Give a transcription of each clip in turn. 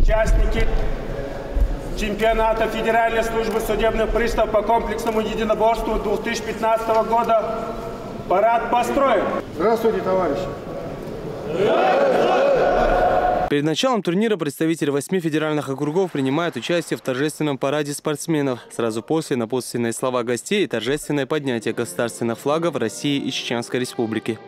Участники чемпионата Федеральной службы судебных приставов по комплексному единоборству 2015 года парад построен. Здравствуйте, товарищи! Перед началом турнира представители 8 федеральных округов принимают участие в торжественном параде спортсменов. Сразу после напутственные слова гостей и торжественное поднятие государственных флагов России и Чеченской Республики.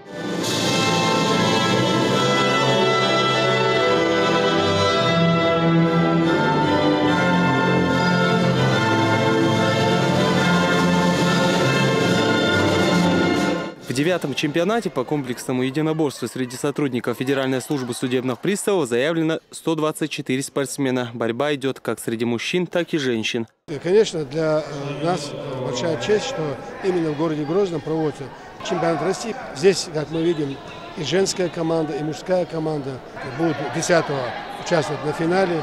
В 9-м чемпионате по комплексному единоборству среди сотрудников Федеральной службы судебных приставов заявлено 124 спортсмена. Борьба идет как среди мужчин, так и женщин. И, конечно, для нас большая честь, что именно в городе Грозном проводится чемпионат России. Здесь, как мы видим, и женская команда, и мужская команда будут 10-го участвовать на финале.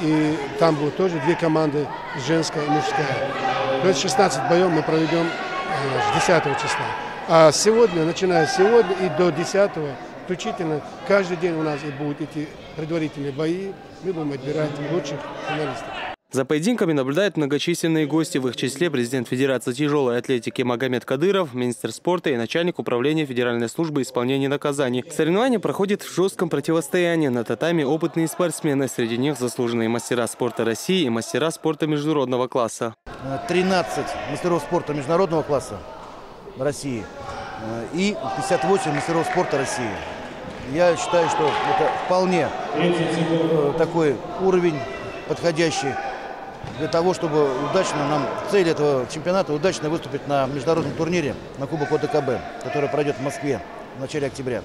И там будут тоже 2 команды, женская и мужская. То есть 16 боев мы проведем 10 числа. А сегодня, начиная с сегодня и до 10-го, включительно, каждый день у нас и будут эти предварительные бои. Мы будем отбирать лучших финалистов. За поединками наблюдают многочисленные гости, в их числе президент Федерации тяжелой атлетики Магомед Кадыров, министр спорта и начальник управления Федеральной службы исполнения наказаний. Соревнования проходят в жестком противостоянии. На татами опытные спортсмены, среди них заслуженные мастера спорта России и мастера спорта международного класса. 13 мастеров спорта международного класса России и 58 мастеров спорта России. Я считаю, что это вполне такой уровень подходящий для того, чтобы удачно нам, цель этого чемпионата, удачно выступить на международном турнире на Кубок ОДКБ, который пройдет в Москве в начале октября.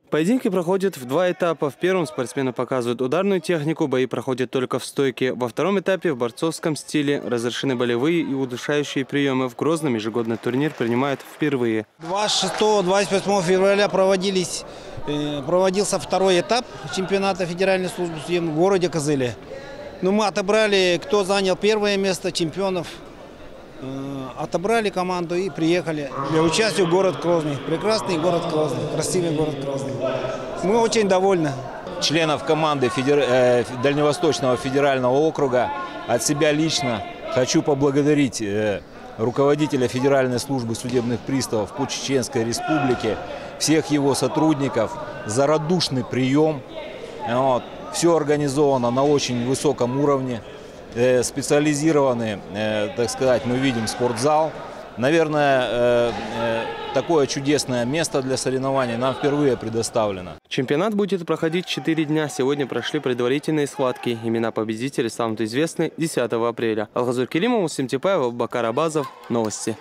Поединки проходят в 2 этапа. В первом спортсмены показывают ударную технику, бои проходят только в стойке. Во втором этапе в борцовском стиле разрешены болевые и удушающие приемы. В Грозном ежегодный турнир принимают впервые. 26-28 февраля проводился 2-й этап чемпионата Федеральной службы судебных в городе Козыле. Но мы отобрали, кто занял 1-е место, чемпионов. Отобрали команду и приехали для участия в город Грозный. Прекрасный город Грозный, красивый город Грозный. Мы очень довольны. Членов команды Дальневосточного федерального округа от себя лично хочу поблагодарить руководителя Федеральной службы судебных приставов по Чеченской Республике, всех его сотрудников за радушный прием. Все организовано на очень высоком уровне. Специализированный, так сказать, мы видим спортзал. Наверное, такое чудесное место для соревнований нам впервые предоставлено. Чемпионат будет проходить 4 дня. Сегодня прошли предварительные схватки. Имена победителей станут известны 10 апреля. Алгазур Келимов, Мусим Типаев, Бакар Абазов. Новости.